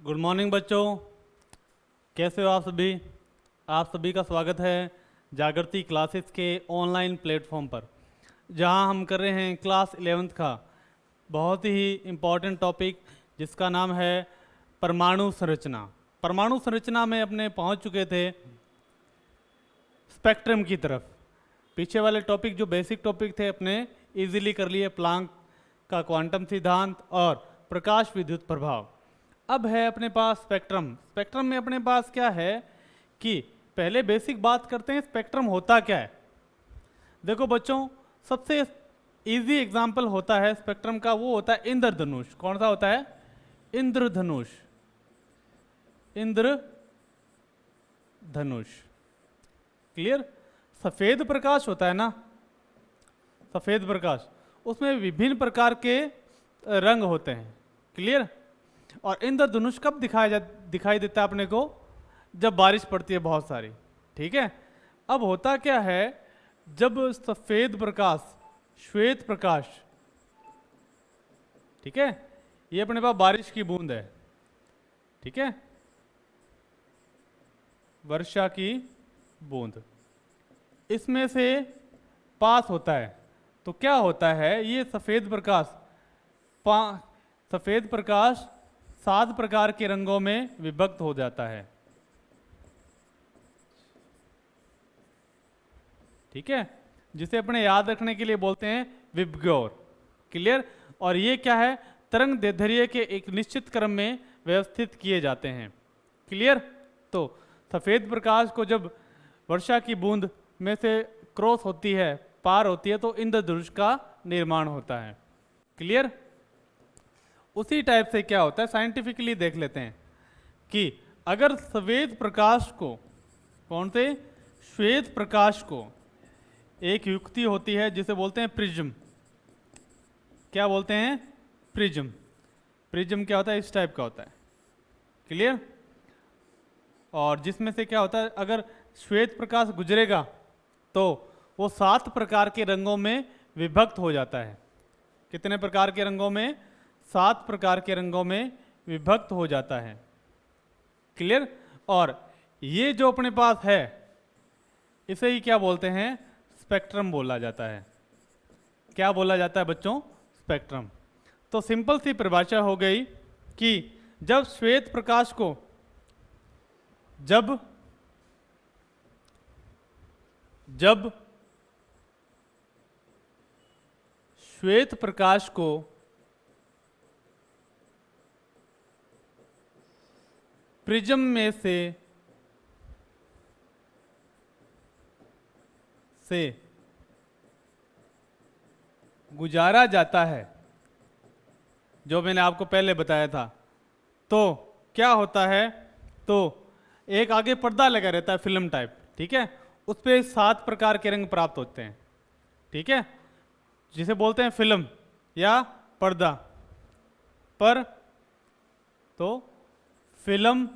Good morning बच्चों, कैसे हो आप सभी का स्वागत है जागृति क्लासेस के ऑनलाइन प्लेटफॉर्म पर, जहां हम कर रहे हैं क्लास 11th का बहुत ही इम्पॉर्टेंट टॉपिक जिसका नाम है परमाणु संरचना। परमाणु संरचना में अपने पहुंच चुके थे स्पेक्ट्रम की तरफ। पीछे वाले टॉपिक जो बेसिक टॉपिक थे अपने इजीली कर लिए, प्लांक का क्वांटम सिद्धांत और प्रकाश विद्युत प्रभाव। अब है अपने पास स्पेक्ट्रम। स्पेक्ट्रम में अपने पास क्या है कि पहले बेसिक बात करते हैं स्पेक्ट्रम होता क्या है। देखो बच्चों, सबसे इजी एग्जांपल होता है स्पेक्ट्रम का, वो होता है इंद्रधनुष। कौन सा होता है? इंद्रधनुष। इंद्रधनुष क्लियर। सफेद प्रकाश होता है ना, सफेद प्रकाश, उसमें विभिन्न प्रकार के रंग होते हैं। क्लियर। और इंद्रधनुष कब दिखाई देता है अपने को? जब बारिश पड़ती है बहुत सारी। ठीक है। अब होता क्या है, जब सफेद प्रकाश, श्वेत प्रकाश, ठीक है, ये अपने पास बारिश की बूंद है, ठीक है, वर्षा की बूंद, इसमें से पास होता है तो क्या होता है, ये सफेद प्रकाश 7 प्रकार के रंगों में विभक्त हो जाता है। ठीक है, जिसे अपने याद रखने के लिए बोलते हैं विबग्योर। क्लियर। और ये क्या है, तरंग दैर्ध्य के एक निश्चित क्रम में व्यवस्थित किए जाते हैं। क्लियर। तो सफेद प्रकाश को जब वर्षा की बूंद में से क्रॉस होती है, पार होती है, तो इंद्रधनुष का निर्माण होता है। क्लियर। उसी टाइप से क्या होता है, साइंटिफिकली देख लेते हैं कि अगर श्वेत प्रकाश को, कौन से? श्वेत प्रकाश को, एक युक्ति होती है जिसे बोलते हैं प्रिज्म। क्या बोलते हैं? प्रिज्म। प्रिज्म क्या होता है? इस टाइप का होता है। क्लियर। और जिसमें से क्या होता है, अगर श्वेत प्रकाश गुजरेगा तो वो 7 प्रकार के रंगों में विभक्त हो जाता है। कितने प्रकार के रंगों में? 7 प्रकार के रंगों में विभक्त हो जाता है। क्लियर। और ये जो अपने पास है, इसे ही क्या बोलते हैं? स्पेक्ट्रम बोला जाता है। क्या बोला जाता है बच्चों? स्पेक्ट्रम। तो सिंपल सी परिभाषा हो गई कि जब श्वेत प्रकाश को, जब श्वेत प्रकाश को प्रिज्म में से गुजारा जाता है, जो मैंने आपको पहले बताया था, तो क्या होता है, तो एक आगे पर्दा लगा रहता है फिल्म टाइप, ठीक है, उस पर 7 प्रकार के रंग प्राप्त होते हैं। ठीक है, जिसे बोलते हैं फिल्म या पर्दा पर, तो फिल्म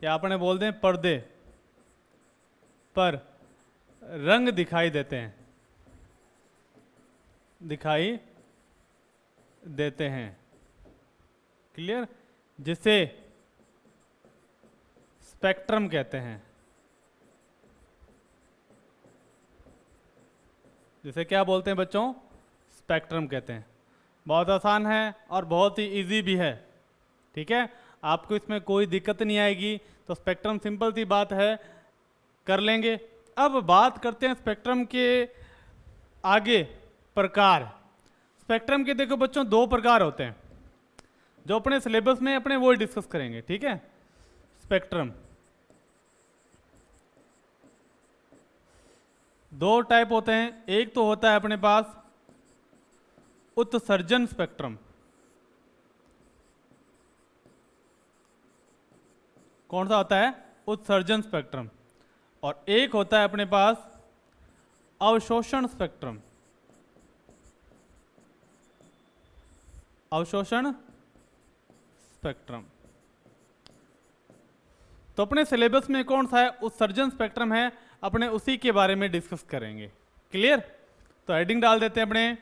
या अपने बोलते हैं पर्दे पर रंग दिखाई देते हैं। क्लियर। जिसे स्पेक्ट्रम कहते हैं। जिसे क्या बोलते हैं बच्चों? स्पेक्ट्रम कहते हैं। बहुत आसान है और बहुत ही इजी भी है। ठीक है, आपको इसमें कोई दिक्कत नहीं आएगी। तो स्पेक्ट्रम सिंपल सी बात है, कर लेंगे। अब बात करते हैं स्पेक्ट्रम के आगे प्रकार। स्पेक्ट्रम के देखो बच्चों 2 प्रकार होते हैं, जो अपने सिलेबस में अपने वो डिस्कस करेंगे। ठीक है, स्पेक्ट्रम 2 टाइप होते हैं। एक तो होता है अपने पास उत्सर्जन स्पेक्ट्रम। कौन सा होता है? उत्सर्जन स्पेक्ट्रम। और एक होता है अपने पास अवशोषण स्पेक्ट्रम। अवशोषण स्पेक्ट्रम। तो अपने सिलेबस में कौन सा है? उत्सर्जन स्पेक्ट्रम है, अपने उसी के बारे में डिस्कस करेंगे। क्लियर। तो हेडिंग डाल देते हैं अपने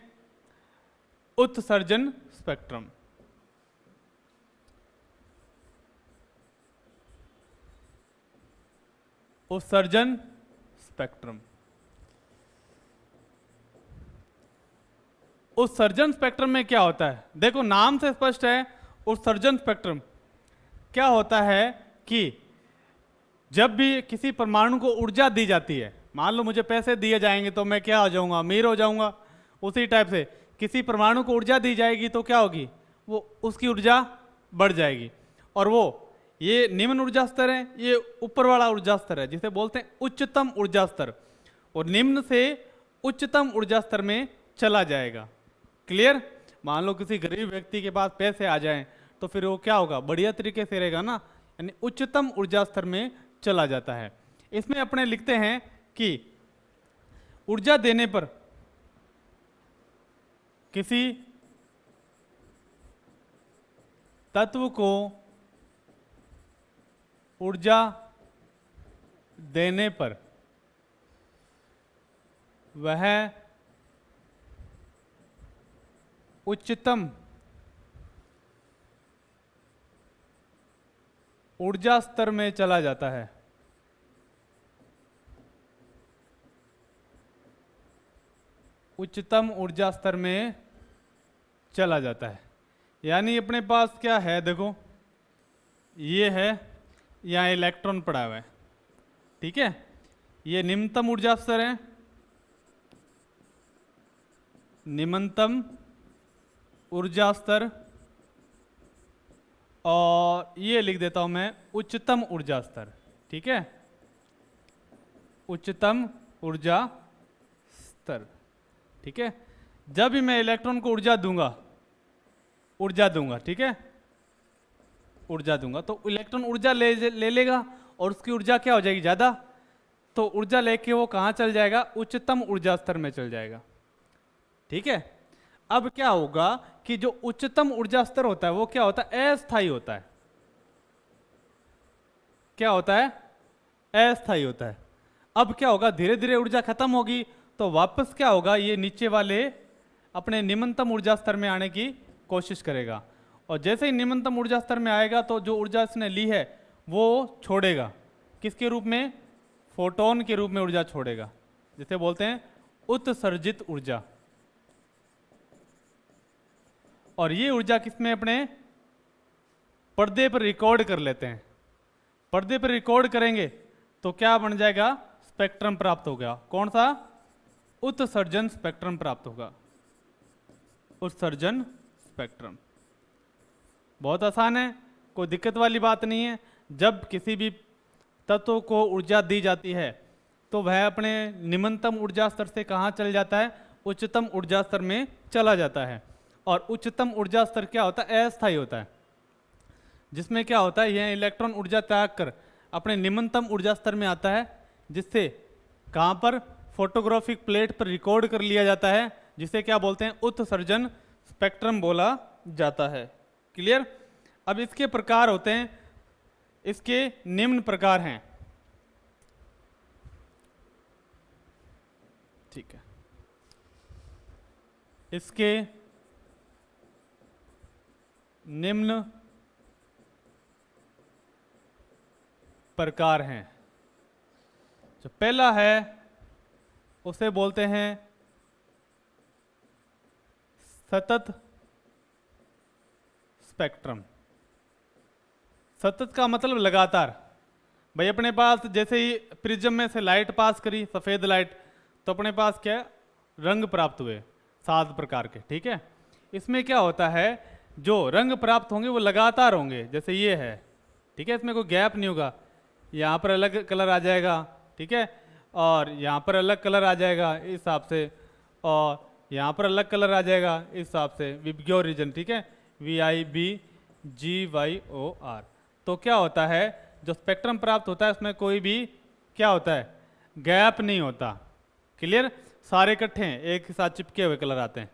उत्सर्जन स्पेक्ट्रम। उत्सर्जन स्पेक्ट्रम। उत्सर्जन स्पेक्ट्रम में क्या होता है, देखो नाम से स्पष्ट है। उत्सर्जन स्पेक्ट्रम क्या होता है कि जब भी किसी परमाणु को ऊर्जा दी जाती है, मान लो मुझे पैसे दिए जाएंगे तो मैं क्या हो जाऊंगा, अमीर हो जाऊंगा। उसी टाइप से किसी परमाणु को ऊर्जा दी जाएगी तो क्या होगी, वो उसकी ऊर्जा बढ़ जाएगी। और वो ये निम्न ऊर्जा स्तर है, ये ऊपर वाला ऊर्जा स्तर है जिसे बोलते हैं उच्चतम ऊर्जा स्तर, और निम्न से उच्चतम ऊर्जा स्तर में चला जाएगा। क्लियर। मान लो किसी गरीब व्यक्ति के पास पैसे आ जाएं तो फिर वो क्या होगा, बढ़िया तरीके से रहेगा ना, यानी उच्चतम ऊर्जा स्तर में चला जाता है। इसमें अपने लिखते हैं कि ऊर्जा देने पर किसी तत्व को ऊर्जा देने पर वह उच्चतम ऊर्जा स्तर में चला जाता है। उच्चतम ऊर्जा स्तर में चला जाता है। यानी अपने पास क्या है, देखो ये है, यहाँ इलेक्ट्रॉन पड़ा हुआ है, ठीक है, ये निम्नतम ऊर्जा स्तर है, निम्नतम ऊर्जा स्तर, और ये लिख देता हूं मैं उच्चतम ऊर्जा स्तर, ठीक है, उच्चतम ऊर्जा स्तर, ठीक है। जब भी मैं इलेक्ट्रॉन को ऊर्जा दूंगा, ठीक है, ऊर्जा दूंगा तो इलेक्ट्रॉन ऊर्जा ले लेगा और उसकी ऊर्जा क्या हो जाएगी, ज़्यादा, तो ऊर्जा लेके वो कहाँ चल जाएगा, उच्चतम ऊर्जा स्तर में चल जाएगा, ठीक है। अब क्या होगा कि जो उच्चतम ऊर्जा स्तर होता है वो क्या होता है, अस्थायी होता है। क्या होता है, अस्थायी होता है। अब क्या होगा, धीरे धीरे ऊर्जा खत्म होगी तो वापस क्या होगा, ये नीचे वाले अपने निम्नतम ऊर्जा स्तर में आने की कोशिश करेगा, और जैसे ही निम्नतम ऊर्जा स्तर में आएगा तो जो ऊर्जा इसने ली है वो छोड़ेगा, किसके रूप में, फोटोन के रूप में ऊर्जा छोड़ेगा, जिसे बोलते हैं उत्सर्जित ऊर्जा। और ये ऊर्जा किसमें, अपने पर्दे पर रिकॉर्ड कर लेते हैं। पर्दे पर रिकॉर्ड करेंगे तो क्या बन जाएगा, स्पेक्ट्रम प्राप्त होगा। कौन सा, उत्सर्जन स्पेक्ट्रम प्राप्त होगा, उत्सर्जन स्पेक्ट्रम। बहुत आसान है, कोई दिक्कत वाली बात नहीं है। जब किसी भी तत्व को ऊर्जा दी जाती है तो वह अपने निम्नतम ऊर्जा स्तर से कहाँ चल जाता है, उच्चतम ऊर्जा स्तर में चला जाता है। और उच्चतम ऊर्जा स्तर क्या होता है, अस्थायी होता है, जिसमें क्या होता है, यह इलेक्ट्रॉन ऊर्जा त्याग कर अपने निम्नतम ऊर्जा स्तर में आता है, जिससे कहाँ पर, फोटोग्राफिक प्लेट पर रिकॉर्ड कर लिया जाता है, जिसे क्या बोलते हैं, उत्सर्जन स्पेक्ट्रम बोला जाता है। क्लियर। अब इसके प्रकार होते हैं, इसके निम्न प्रकार हैं, ठीक है, इसके निम्न प्रकार हैं। जो पहला है उसे बोलते हैं सतत स्पेक्ट्रम। सतत का मतलब लगातार। भाई अपने पास जैसे ही प्रिज्म में से लाइट पास करी, सफ़ेद लाइट, तो अपने पास क्या रंग प्राप्त हुए 7 प्रकार के, ठीक है। इसमें क्या होता है, जो रंग प्राप्त होंगे वो लगातार होंगे, जैसे ये है, ठीक है, इसमें कोई गैप नहीं होगा। यहाँ पर अलग कलर आ जाएगा, ठीक है, और यहाँ पर अलग कलर आ जाएगा इस हिसाब से, और यहाँ पर अलग कलर आ जाएगा इस हिसाब से, विबग्योर रीजन, ठीक है, VIBGYOR। तो क्या होता है, जो स्पेक्ट्रम प्राप्त होता है उसमें कोई भी क्या होता है, गैप नहीं होता। क्लियर। सारे इकट्ठे हैं, एक साथ चिपके हुए कलर आते हैं,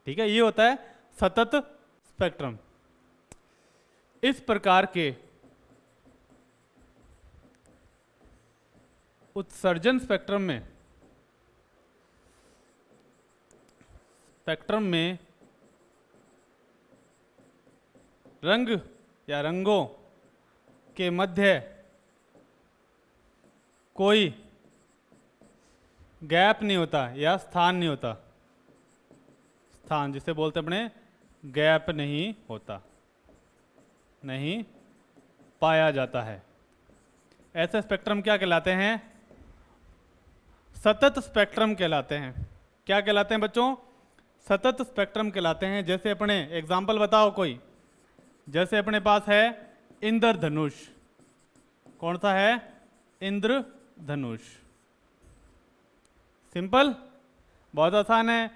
ठीक है, ये होता है सतत स्पेक्ट्रम। इस प्रकार के उत्सर्जन स्पेक्ट्रम में रंग या रंगों के मध्य कोई गैप नहीं होता या स्थान नहीं होता, स्थान जिसे बोलते हैं अपने, गैप नहीं होता, नहीं पाया जाता है। ऐसे स्पेक्ट्रम क्या कहलाते हैं? सतत स्पेक्ट्रम कहलाते हैं। क्या कहलाते हैं बच्चों? सतत स्पेक्ट्रम कहलाते हैं। जैसे अपने एग्जाम्पल बताओ कोई, जैसे अपने पास है इंद्रधनुष। कौन सा है? इंद्रधनुष। सिंपल, बहुत आसान है,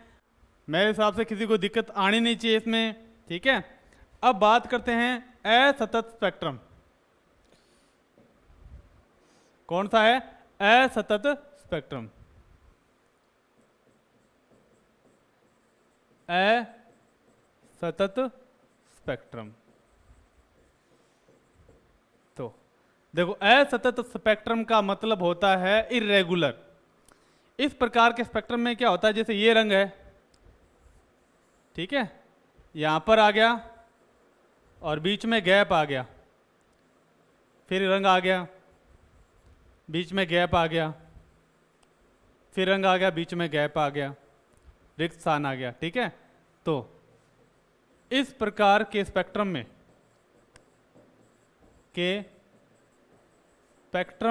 मेरे हिसाब से किसी को दिक्कत आनी नहीं चाहिए इसमें, ठीक है। अब बात करते हैं असतत स्पेक्ट्रम। कौन सा है? असतत स्पेक्ट्रम। असतत स्पेक्ट्रम। तो देखो, असतत स्पेक्ट्रम का मतलब होता है इर्रेगुलर। इस प्रकार के स्पेक्ट्रम में क्या होता है, जैसे ये रंग है, ठीक है, यहां पर आ गया और बीच में गैप आ गया, फिर रंग आ गया, बीच में गैप आ गया, फिर रंग आ गया, बीच में गैप आ गया, रिक्त स्थान आ गया, ठीक है। तो इस प्रकार के स्पेक्ट्रम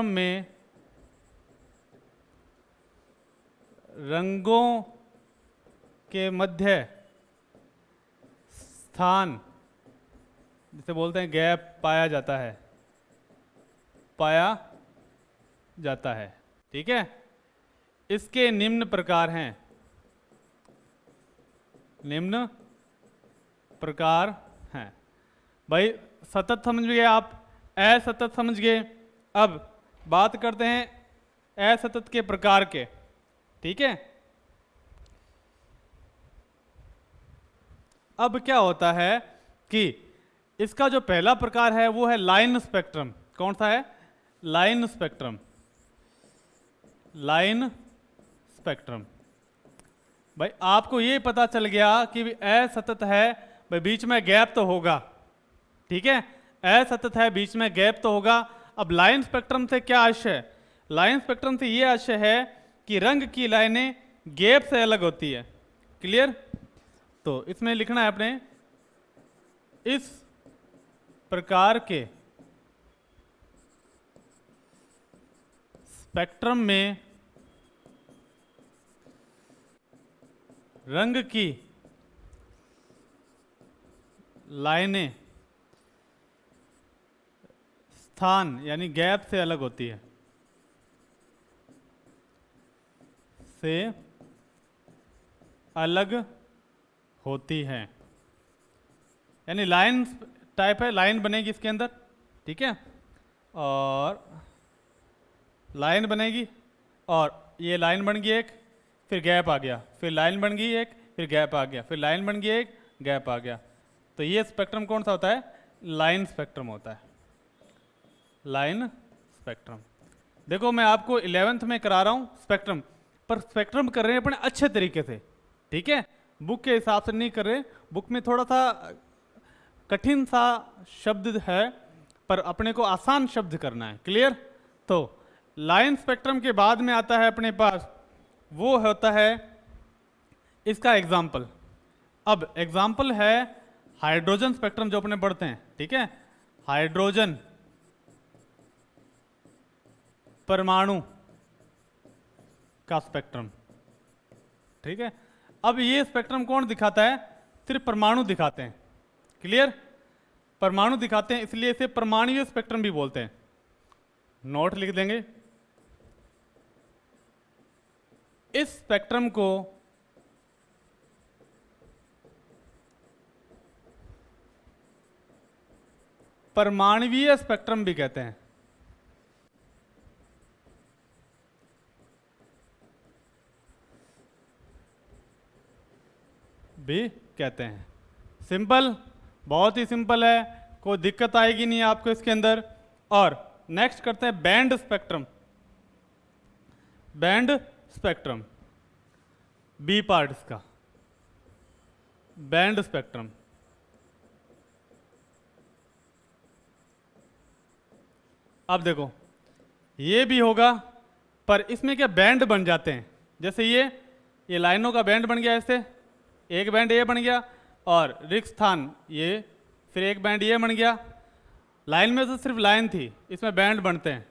में रंगों के मध्य स्थान जिसे बोलते हैं गैप पाया जाता है, ठीक है। इसके निम्न प्रकार हैं, निम्न प्रकार हैं। भाई सतत समझ गए आप, असतत समझ गए। अब बात करते हैं असतत के प्रकार के, ठीक है। अब क्या होता है कि इसका जो पहला प्रकार है वो है लाइन स्पेक्ट्रम। कौन सा है? Line spectrum. Line spectrum. भाई आपको ये पता चल गया कि असतत है, भाई बीच में गैप तो होगा, ठीक है, असतत है, बीच में गैप तो होगा। अब लाइन स्पेक्ट्रम से क्या आशय है? लाइन स्पेक्ट्रम से ये आशय है कि रंग की लाइनें गैप से अलग होती है। क्लियर? तो इसमें लिखना है अपने, इस प्रकार के स्पेक्ट्रम में रंग की लाइनें स्थान यानी गैप से अलग होती है, से अलग होती है। यानी लाइन टाइप है, लाइन बनेगी इसके अंदर, ठीक है, और लाइन बनेगी, और ये लाइन बन गई एक, फिर गैप आ गया, फिर लाइन बन गई एक, फिर गैप आ गया, फिर लाइन बन गई एक, गैप आ गया। तो ये स्पेक्ट्रम कौन सा होता है? लाइन स्पेक्ट्रम होता है, लाइन स्पेक्ट्रम। देखो मैं आपको 11th में करा रहा हूँ स्पेक्ट्रम, पर स्पेक्ट्रम कर रहे हैं अपने अच्छे तरीके से, ठीक है, बुक के हिसाब से नहीं कर रहे। बुक में थोड़ा सा कठिन सा शब्द है, पर अपने को आसान शब्द करना है। क्लियर? तो लाइन स्पेक्ट्रम के बाद में आता है अपने पास, वो होता है इसका एग्जाम्पल। अब एग्जाम्पल है हाइड्रोजन स्पेक्ट्रम जो अपने पढ़ते हैं, ठीक है, हाइड्रोजन परमाणु का स्पेक्ट्रम, ठीक है। अब ये स्पेक्ट्रम कौन दिखाता है? सिर्फ परमाणु दिखाते हैं। क्लियर? परमाणु दिखाते हैं, इसलिए इसे परमाणुीय स्पेक्ट्रम भी बोलते हैं। नोट लिख देंगे। इस स्पेक्ट्रम को परमाणुीय स्पेक्ट्रम भी कहते हैं। भी कहते हैं। सिंपल, बहुत ही सिंपल है, कोई दिक्कत आएगी नहीं आपको इसके अंदर। और नेक्स्ट करते हैं band spectrum. Band spectrum, B part इसका, बैंड स्पेक्ट्रम। अब देखो, ये भी होगा पर इसमें क्या बैंड बन जाते हैं, जैसे ये लाइनों का बैंड बन गया, ऐसे एक बैंड ये बन गया और रिक्त स्थान ये, फिर एक बैंड ये बन गया। लाइन में तो सिर्फ लाइन थी, इसमें बैंड बनते हैं,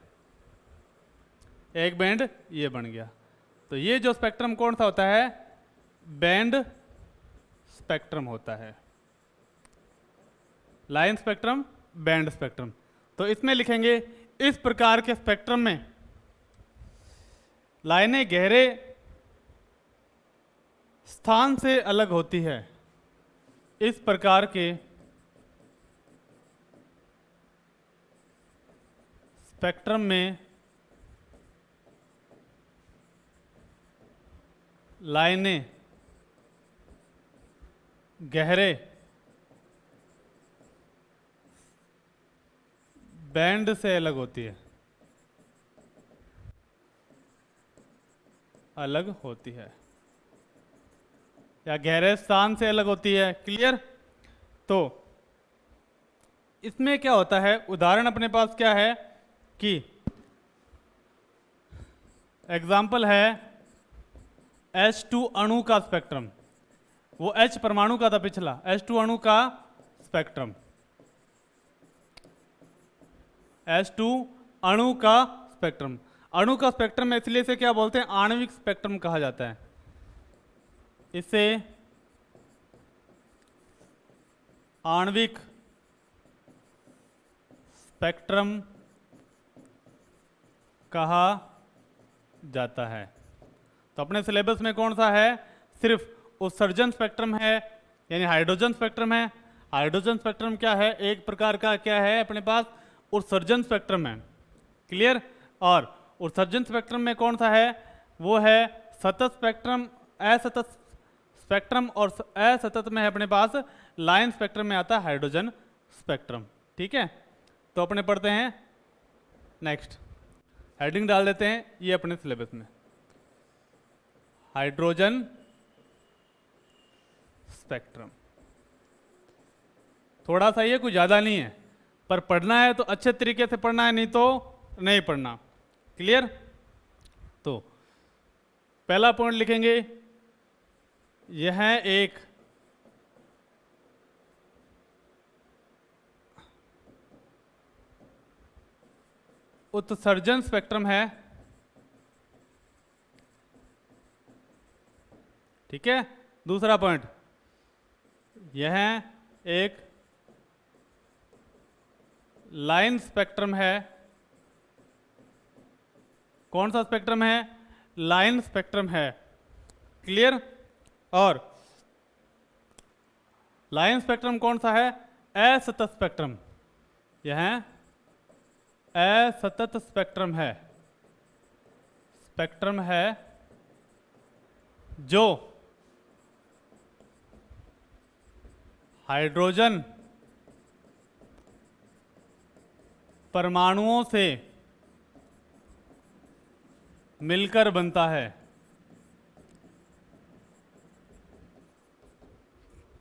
एक बैंड ये बन गया। तो ये जो स्पेक्ट्रम कौन सा होता है, बैंड स्पेक्ट्रम होता है, लाइन स्पेक्ट्रम, बैंड स्पेक्ट्रम। तो इसमें लिखेंगे इस प्रकार के स्पेक्ट्रम में लाइनें गहरे स्थान से अलग होती है। इस प्रकार के स्पेक्ट्रम में लाइनें गहरे बैंड से अलग होती है, अलग होती है, या गहरे स्थान से अलग होती है। क्लियर? तो इसमें क्या होता है, उदाहरण अपने पास क्या है कि एग्जाम्पल है H2 अणु का स्पेक्ट्रम, वो H परमाणु का था पिछला, H2 अणु का स्पेक्ट्रम, H2 अणु का स्पेक्ट्रम। अणु का स्पेक्ट्रम में इसलिए से क्या बोलते हैं, आणविक स्पेक्ट्रम कहा जाता है। इसे आणविक स्पेक्ट्रम कहा जाता है। तो अपने सिलेबस में कौन सा है, सिर्फ उत्सर्जन स्पेक्ट्रम है, यानी हाइड्रोजन स्पेक्ट्रम है। हाइड्रोजन स्पेक्ट्रम क्या है, एक प्रकार का क्या है अपने पास, उत्सर्जन स्पेक्ट्रम है। क्लियर? और उत्सर्जन स्पेक्ट्रम में कौन सा है, वो है सतत स्पेक्ट्रम, असतत स्पेक्ट्रम, और असतत में है अपने पास लाइन स्पेक्ट्रम में आता है हाइड्रोजन स्पेक्ट्रम। ठीक है? तो अपने पढ़ते हैं नेक्स्ट, हेडिंग डाल देते हैं ये अपने सिलेबस में, हाइड्रोजन स्पेक्ट्रम। थोड़ा सा ये कुछ ज़्यादा नहीं है, पर पढ़ना है तो अच्छे तरीके से पढ़ना है, नहीं तो नहीं पढ़ना। क्लियर? तो पहला पॉइंट लिखेंगे, यह एक उत्सर्जन स्पेक्ट्रम है। ठीक है? दूसरा पॉइंट, यह एक लाइन स्पेक्ट्रम है। कौन सा स्पेक्ट्रम है, लाइन स्पेक्ट्रम है। क्लियर? और लाइन स्पेक्ट्रम कौन सा है, असतत स्पेक्ट्रम। यह असतत स्पेक्ट्रम है, स्पेक्ट्रम है जो हाइड्रोजन परमाणुओं से मिलकर बनता है।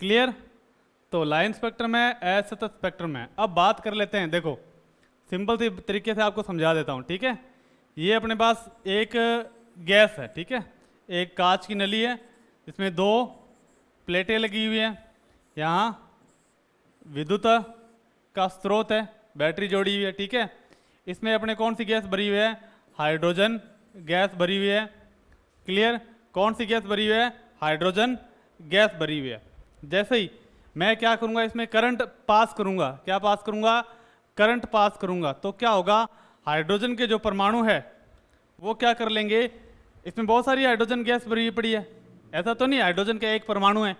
क्लियर? तो लाइन स्पेक्ट्रम है, असतत स्पेक्ट्रम है। अब बात कर लेते हैं, देखो सिंपल सी तरीके से आपको समझा देता हूं। ठीक है? ये अपने पास एक गैस है, ठीक है, एक कांच की नली है, इसमें दो प्लेटें लगी हुई हैं, यहाँ विद्युत का स्रोत है, बैटरी जोड़ी हुई है। ठीक है? इसमें अपने कौन सी गैस भरी हुई है, हाइड्रोजन गैस भरी हुई है। क्लियर? कौन सी गैस भरी हुई है, हाइड्रोजन गैस भरी हुई है। जैसे ही मैं क्या करूंगा, इसमें करंट पास करूंगा, क्या पास करूंगा, करंट पास करूंगा, तो क्या होगा, हाइड्रोजन के जो परमाणु है वो क्या कर लेंगे, इसमें बहुत सारी हाइड्रोजन गैस भरी पड़ी है, ऐसा तो नहीं हाइड्रोजन का एक परमाणु है।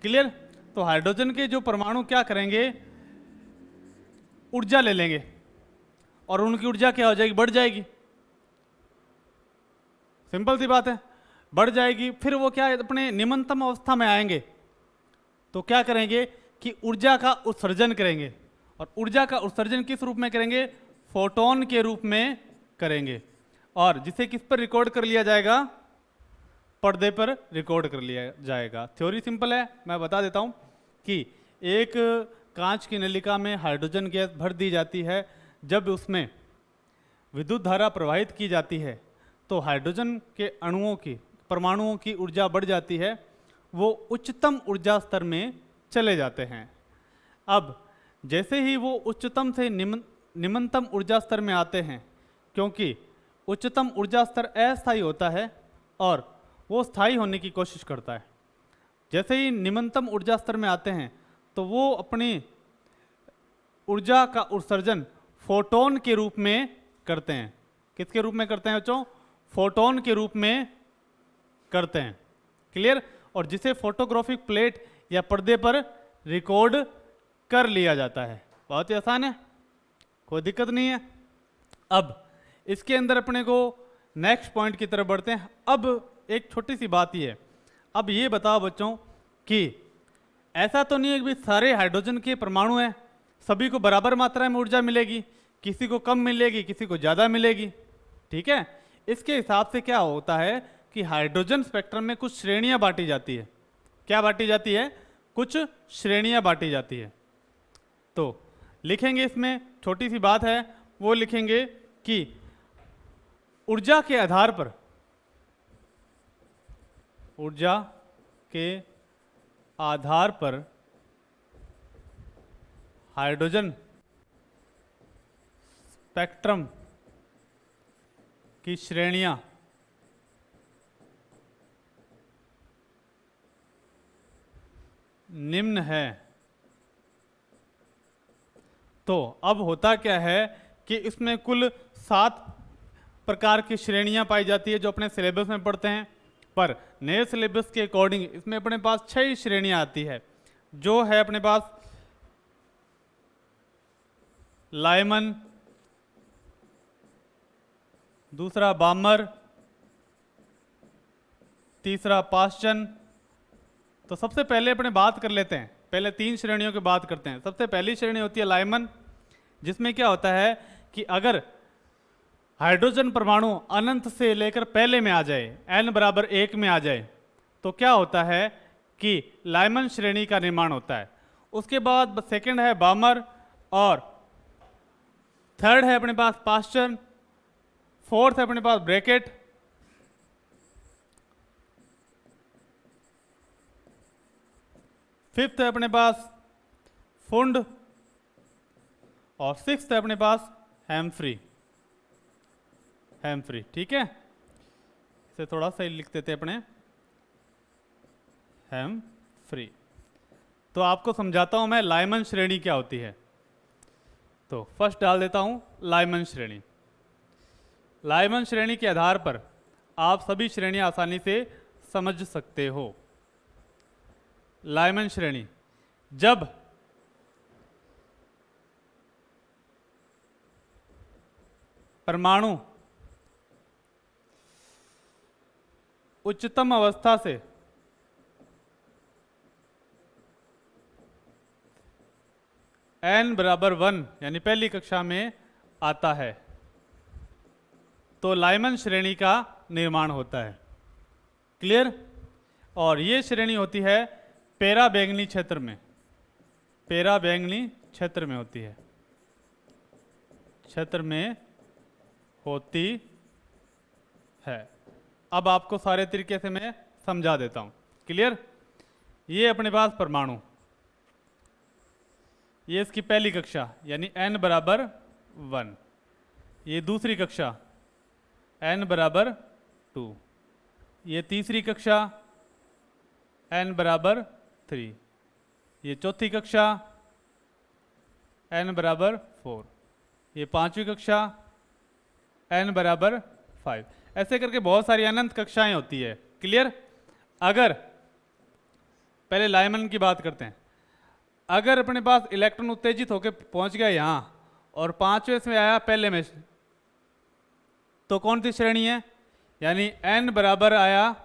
क्लियर? तो हाइड्रोजन के जो परमाणु क्या करेंगे, ऊर्जा ले लेंगे, और उनकी ऊर्जा क्या हो जाएगी, बढ़ जाएगी। सिंपल सी बात है, बढ़ जाएगी। फिर वो क्या है, अपने निम्नतम अवस्था में आएंगे, तो क्या करेंगे कि ऊर्जा का उत्सर्जन करेंगे। और ऊर्जा का उत्सर्जन किस रूप में करेंगे, फोटोन के रूप में करेंगे, और जिसे किस पर रिकॉर्ड कर लिया जाएगा, पर्दे पर रिकॉर्ड कर लिया जाएगा। थ्योरी सिंपल है, मैं बता देता हूं कि एक कांच की नलिका में हाइड्रोजन गैस भर दी जाती है। जब उसमें विद्युत धारा प्रवाहित की जाती है तो हाइड्रोजन के अणुओं की, परमाणुओं की ऊर्जा बढ़ जाती है, वो उच्चतम ऊर्जा स्तर में चले जाते हैं। अब जैसे ही वो उच्चतम से निम्नतम ऊर्जा स्तर में आते हैं, क्योंकि उच्चतम ऊर्जा स्तर अस्थायी होता है और वो स्थायी होने की कोशिश करता है, जैसे ही निम्नतम ऊर्जा स्तर में आते हैं तो वो अपनी ऊर्जा का उत्सर्जन फोटोन के रूप में करते हैं। किसके रूप में करते हैं बच्चों? फोटोन के रूप में करते हैं। क्लियर? और जिसे फोटोग्राफिक प्लेट या पर्दे पर रिकॉर्ड कर लिया जाता है। बहुत ही आसान है, कोई दिक्कत नहीं है। अब इसके अंदर अपने को नेक्स्ट पॉइंट की तरफ बढ़ते हैं। अब एक छोटी सी बात ये है, अब ये बताओ बच्चों कि ऐसा तो नहीं है कि सारे हाइड्रोजन के परमाणु हैं, सभी को बराबर मात्रा में ऊर्जा मिलेगी, किसी को कम मिलेगी, किसी को ज़्यादा मिलेगी। ठीक है? इसके हिसाब से क्या होता है कि हाइड्रोजन स्पेक्ट्रम में कुछ श्रेणियां बांटी जाती है। क्या बांटी जाती है? कुछ श्रेणियां बांटी जाती है। तो लिखेंगे, इसमें छोटी सी बात है, वो लिखेंगे कि ऊर्जा के आधार पर, ऊर्जा के आधार पर हाइड्रोजन स्पेक्ट्रम की श्रेणियां निम्न है। तो अब होता क्या है कि इसमें कुल 7 प्रकार की श्रेणियां पाई जाती है जो अपने सिलेबस में पढ़ते हैं, पर नए सिलेबस के अकॉर्डिंग इसमें अपने पास 6 श्रेणियां आती है, जो है अपने पास लाइमन, दूसरा बामर, तीसरा पाश्चन। तो सबसे पहले अपने बात कर लेते हैं, पहले 3 श्रेणियों की बात करते हैं। सबसे पहली श्रेणी होती है लाइमन, जिसमें क्या होता है कि अगर हाइड्रोजन परमाणु अनंत से लेकर पहले में आ जाए, n बराबर 1 में आ जाए, तो क्या होता है कि लाइमन श्रेणी का निर्माण होता है। उसके बाद सेकंड है बामर, और थर्ड है अपने पास पाश्चन, फोर्थ है अपने पास ब्रैकेट, फिफ्थ है अपने पास फुंड, और सिक्स्थ है अपने पास हैम्फ्री। हैम्फ्री, ठीक है? इसे थोड़ा सा लिख देते अपने, हैम्फ्री। तो आपको समझाता हूं मैं लाइमन श्रेणी क्या होती है। तो फर्स्ट डाल देता हूं लाइमन श्रेणी। लाइमन श्रेणी के आधार पर आप सभी श्रेणियां आसानी से समझ सकते हो। लाइमन श्रेणी, जब परमाणु उच्चतम अवस्था से n बराबर 1 यानी पहली कक्षा में आता है, तो लाइमन श्रेणी का निर्माण होता है। क्लियर? और ये श्रेणी होती है पेरा बैंगनी क्षेत्र में, पेरा बैंगनी क्षेत्र में होती है, क्षेत्र में होती है। अब आपको सारे तरीके से मैं समझा देता हूं। क्लियर? ये अपने पास परमाणु, ये इसकी पहली कक्षा यानी n बराबर 1, ये दूसरी कक्षा n बराबर 2, ये तीसरी कक्षा n बराबर 3, ये चौथी कक्षा n बराबर 4, ये पांचवी कक्षा n बराबर 5। ऐसे करके बहुत सारी अनंत कक्षाएं होती है। क्लियर? अगर पहले लाइमन की बात करते हैं, अगर अपने पास इलेक्ट्रॉन उत्तेजित होकर पहुंच गया यहाँ और 5वें में आया पहले में, तो कौन सी श्रेणी है? यानी n बराबर आया,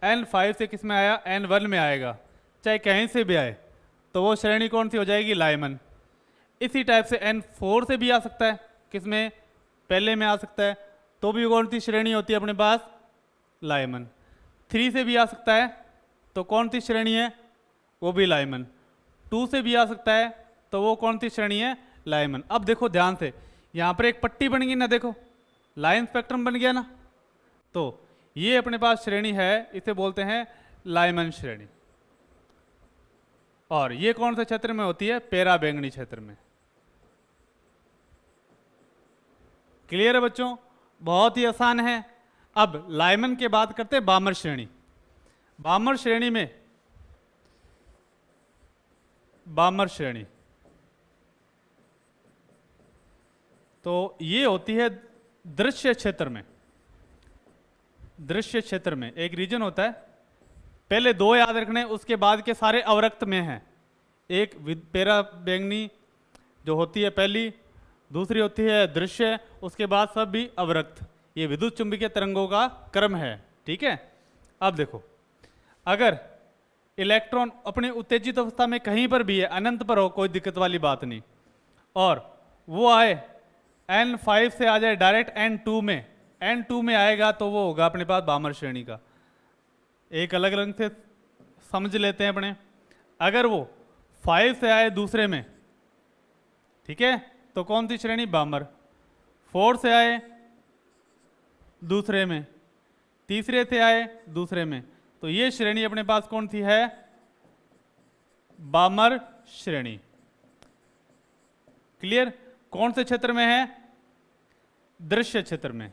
n5 से किस में आया? n1 में आएगा, चाहे कहीं से भी आए, तो वो श्रेणी कौन सी हो जाएगी? लाइमन। इसी टाइप से n4 से भी आ सकता है, किस में? पहले में आ सकता है, तो भी कौन सी श्रेणी होती है अपने पास? लाइमन। 3 से भी आ सकता है, तो कौन सी श्रेणी है? वो भी लाइमन। 2 से भी आ सकता है, तो वो कौन सी श्रेणी है? लाइमन। अब देखो ध्यान से, यहाँ पर एक पट्टी बन गई ना, देखो लाइन स्पेक्ट्रम बन गया ना। तो ये अपने पास श्रेणी है, इसे बोलते हैं लाइमन श्रेणी। और ये कौन से क्षेत्र में होती है? पेरा बैंगनी क्षेत्र में। क्लियर है बच्चों? बहुत ही आसान है। अब लाइमन के बाद करते हैं बामर श्रेणी। बामर श्रेणी में, बामर श्रेणी तो ये होती है दृश्य क्षेत्र में। दृश्य क्षेत्र में एक रीजन होता है, पहले दो याद रखने, उसके बाद के सारे अवरक्त में हैं। एक पेरा बैंगनी जो होती है पहली, दूसरी होती है दृश्य, उसके बाद सब भी अवरक्त। ये विद्युत चुंबकीय तरंगों का क्रम है, ठीक है। अब देखो, अगर इलेक्ट्रॉन अपने उत्तेजित अवस्था में कहीं पर भी है, अनंत पर हो, कोई दिक्कत वाली बात नहीं, और वो आए N5 से आ जाए डायरेक्ट N2 में, N2 में आएगा तो वो होगा अपने पास बामर श्रेणी का। एक अलग रंग से समझ लेते हैं अपने। अगर वो 5 से आए दूसरे में, ठीक है, तो कौन सी श्रेणी? बामर। 4 से आए दूसरे में, तीसरे से आए दूसरे में, तो ये श्रेणी अपने पास कौन सी है? बामर श्रेणी। क्लियर? कौन से क्षेत्र में है? दृश्य क्षेत्र में।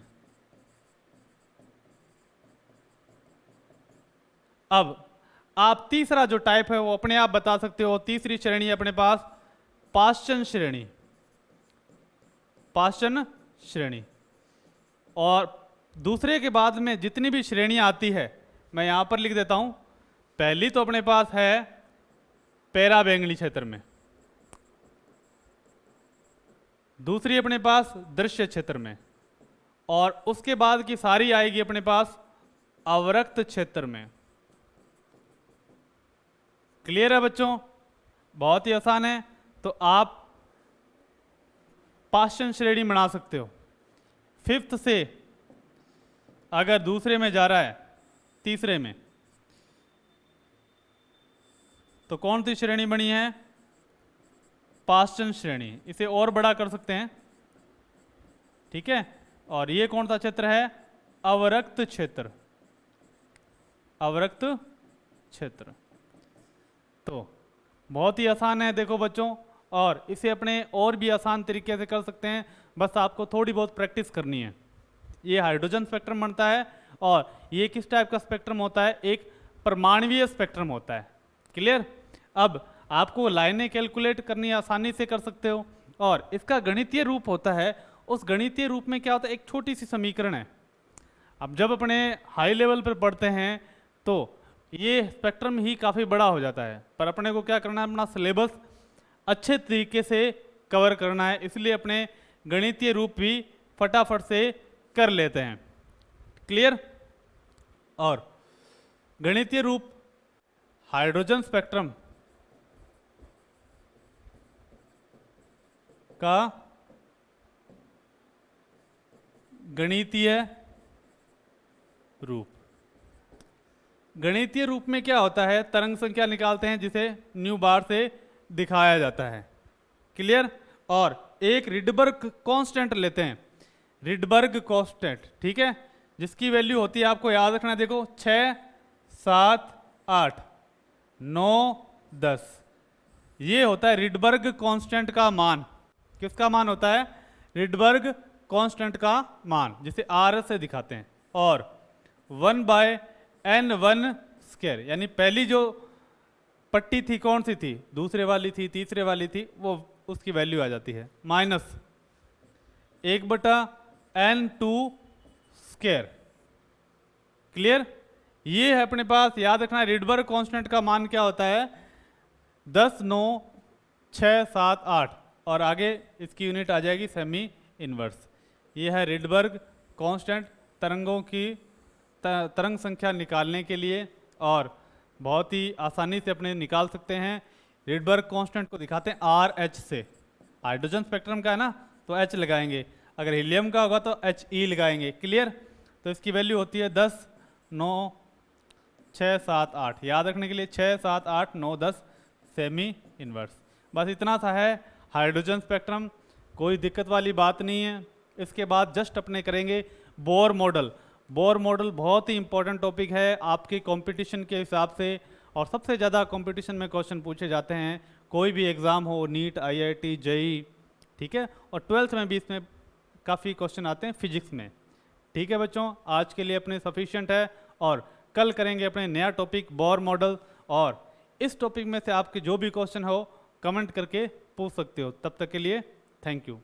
अब आप तीसरा जो टाइप है वो अपने आप बता सकते हो। तीसरी श्रेणी है अपने पास पाश्चन श्रेणी। पाश्चन श्रेणी। और दूसरे के बाद में जितनी भी श्रेणियां आती है मैं यहां पर लिख देता हूं। पहली तो अपने पास है पेरा बैंगनी क्षेत्र में, दूसरी अपने पास दृश्य क्षेत्र में, और उसके बाद की सारी आएगी अपने पास अवरक्त क्षेत्र में। क्लियर है बच्चों? बहुत ही आसान है। तो आप पाश्चन श्रेणी बना सकते हो। फिफ्थ से अगर दूसरे में जा रहा है तीसरे में, तो कौन सी श्रेणी बनी है? पाश्चन श्रेणी। इसे और बड़ा कर सकते हैं, ठीक है। और ये कौन सा क्षेत्र है? अवरक्त क्षेत्र। अवरक्त क्षेत्र। तो बहुत ही आसान है देखो बच्चों, और इसे अपने और भी आसान तरीके से कर सकते हैं, बस आपको थोड़ी बहुत प्रैक्टिस करनी है। ये हाइड्रोजन स्पेक्ट्रम बनता है, और ये किस टाइप का स्पेक्ट्रम होता है? एक परमाणवीय स्पेक्ट्रम होता है। क्लियर? अब आपको लाइनें कैलकुलेट करनी आसानी से कर सकते हो, और इसका गणितीय रूप होता है। उस गणितीय रूप में क्या होता है? एक छोटी सी समीकरण है। अब जब अपने हाई लेवल पर पढ़ते हैं तो ये स्पेक्ट्रम ही काफ़ी बड़ा हो जाता है, पर अपने को क्या करना है? अपना सिलेबस अच्छे तरीके से कवर करना है, इसलिए अपने गणितीय रूप भी फटाफट से कर लेते हैं। क्लियर? और गणितीय रूप हाइड्रोजन स्पेक्ट्रम का गणितीय रूप। गणितीय रूप में क्या होता है? तरंग संख्या निकालते हैं जिसे न्यू बार से दिखाया जाता है। क्लियर? और एक रिडबर्ग कांस्टेंट लेते हैं, रिडबर्ग कांस्टेंट, ठीक है, जिसकी वैल्यू होती है, आपको याद रखना, देखो 6, 7, 8, 9, 10। ये होता है रिडबर्ग कांस्टेंट का मान। किसका मान होता है? रिडबर्ग कांस्टेंट का मान, जिसे आर से दिखाते हैं। और 1/n1 स्क्वायर, यानी पहली जो पट्टी थी कौन सी थी? दूसरे वाली थी, तीसरे वाली थी, वो उसकी वैल्यू आ जाती है माइनस 1/n2 स्क्वायर। क्लियर? ये है अपने पास, याद रखना, रिडबर्ग कांस्टेंट का मान क्या होता है? 10, 9, 6, 7, 8, और आगे इसकी यूनिट आ जाएगी सेमी इनवर्स। ये है रिडबर्ग कांस्टेंट तरंगों की तरंग संख्या निकालने के लिए, और बहुत ही आसानी से अपने निकाल सकते हैं। रिडबर्ग कांस्टेंट को दिखाते हैं RH से। हाइड्रोजन स्पेक्ट्रम का है ना, तो H लगाएंगे, अगर हीलियम का होगा तो HE लगाएंगे। क्लियर? तो इसकी वैल्यू होती है 10, 9, 6, 7, 8। याद रखने के लिए 6, 7, 8, 9, 10 सेमी इनवर्स। बस इतना सा है हाइड्रोजन स्पेक्ट्रम, कोई दिक्कत वाली बात नहीं है। इसके बाद जस्ट अपने करेंगे बोर मॉडल। बोर मॉडल बहुत ही इंपॉर्टेंट टॉपिक है आपके कंपटीशन के हिसाब से, और सबसे ज़्यादा कंपटीशन में क्वेश्चन पूछे जाते हैं, कोई भी एग्ज़ाम हो, नीट, IIT, JEE, ठीक है। और 12th में भी इसमें काफ़ी क्वेश्चन आते हैं फिजिक्स में। ठीक है बच्चों, आज के लिए अपने सफिशिएंट है, और कल करेंगे अपने नया टॉपिक बोर मॉडल। और इस टॉपिक में से आपके जो भी क्वेश्चन हो कमेंट करके पूछ सकते हो। तब तक के लिए थैंक यू।